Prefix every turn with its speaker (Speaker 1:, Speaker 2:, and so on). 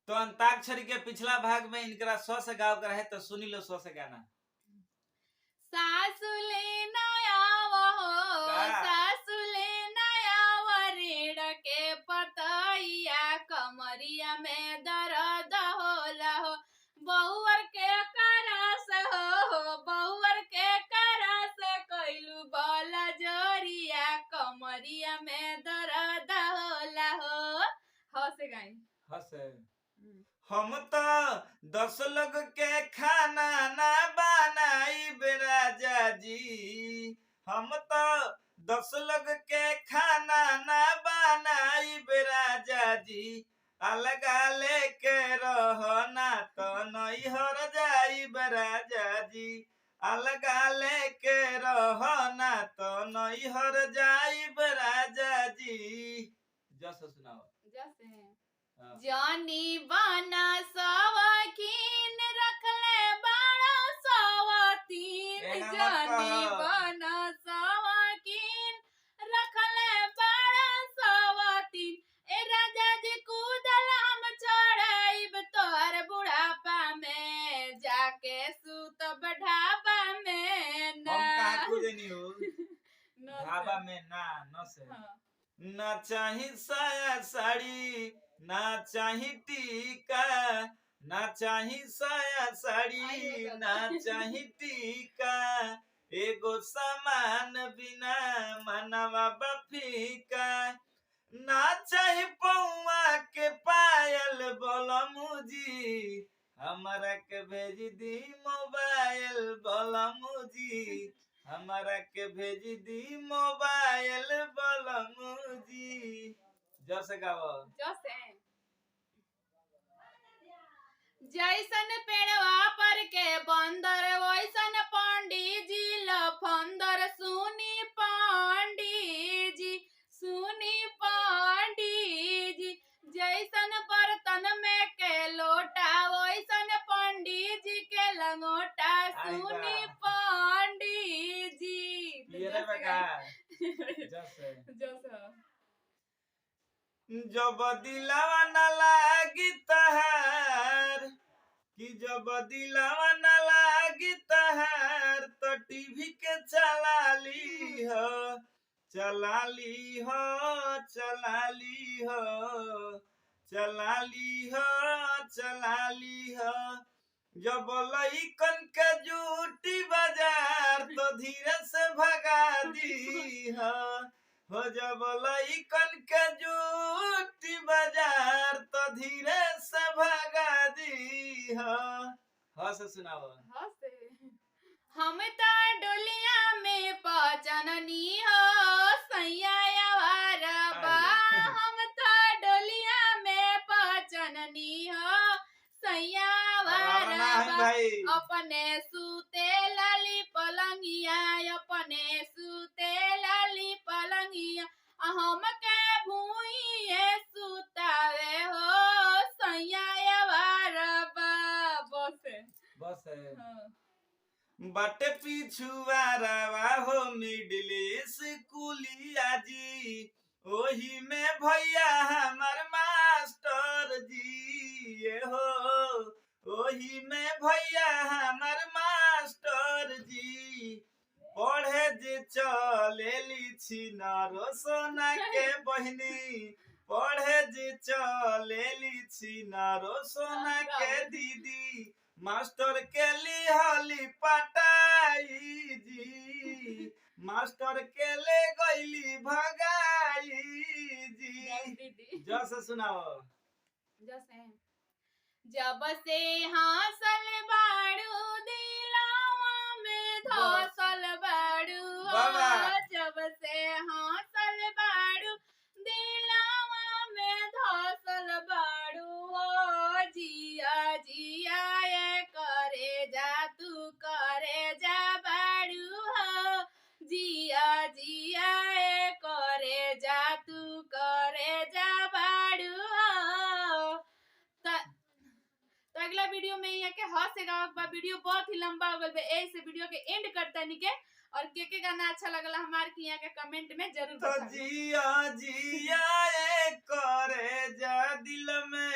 Speaker 1: तो अंताक्षरी के पिछला भाग में इनकरा स्व से गाँव कर है, तो सुनी लो स्व से गाना।
Speaker 2: सासुले नया सासुले नया ऋण के पतैया कमरिया में दर्द होला हो बहुवर के करस हो बहुवर के करस कैलू बल जोरिया कमरिया में दर्द होला हो से गाई
Speaker 1: हसे हम तो 10 लोग के खाना ना बनाई राजा जी, हम तो 10 लोग के खाना ना बनाई राजा जी, अलगा लेके रहो ना तो नैहर जाई राजा जी, अलगा लेके रहो ना तो नैहर जाई राजा जी। जैसे सुनाओ
Speaker 2: जानी बना सवकीन रखले बड़ा सवतीन जानी बना सवकीन रखले बड़ा सवतीन ए राजा जी कूदल हम चढ़ाइब तोहर बुढ़ापा में जाके सुतब ढाबा में ना।
Speaker 1: हम कहाँ कूदनी हो ढाबा में ना न से ना चाही साया साड़ी ना चाही टीका, ना चाही साया साड़ी ना चाही टीका, एगो सामान बिना मनवा बफीका, ना चाही पौआ के पायल बोलमुजी, हमारा के भेज दी मोबाइल बोलमुजी, हमारा के भेज दी मोबाइल बोलमुजी। जैसे गाओ
Speaker 2: जैसन पेड़वा पर के बंदर वैसन पंडित जी लफंदर सुनी पंडित जी सुनी पंडित जी, जैसन बर्तन में के लोटा वैसन पंडित जी के लंगोटा सुनी पंडित जी।
Speaker 1: जब दिलावा न लागी तहार कि जब दिलावा न लागी तहार तो टीवी के चला ली हो चला ली हो चला ली हो चला ली हो चला ली हो, जब लइकन के जूटी बाजार तो धीरे से भगा दी हो जब लइकन के जूटी बाजार तो धीरे से भगा दी हो से सुनाओ
Speaker 2: हम तो डोलिया में पचननी हो सैया बा, हम तो डोलिया में पचननी हो सैया बा, अपने सूते लाली पलंगिया अपने सूते लाली पलंगिया हम के भूइए सुतावे हो सैया बा।
Speaker 1: बस बटे पिछुआरा हो मिडिल स्कूलिया जी, ओही में भैया हमार मास्टर जी ये हो ओही में भैया हमार मास्टर जी, पढ़े जे चलेली छिनारो सोना के बहिनी, पढ़े जे चलेली छिनारो सोना के दीदी, मास्टर के लिहली पटाई जी, मास्टर के ले गईली भगाई जी। जैसे सुनाओ
Speaker 2: जब से हासल बाड़ू दिलावा में धसल बाड़ू, जब से हासल बाड़ू दिलावा में धसल बाड़ू, जिया जिया करे जा तू करे जा बाड़ू हो, जिया जिया करे जा तू करे जा बाड़ू हो। तो अगला वीडियो में यहाँ के हौस से गाँव वीडियो बहुत ही लंबा हो गया, ऐसे वीडियो के एंड करता नहीं के, और के गाना अच्छा लगला हमारे के यहाँ के कमेंट में जरूर
Speaker 1: तो जिया जिया करे जा दिल में।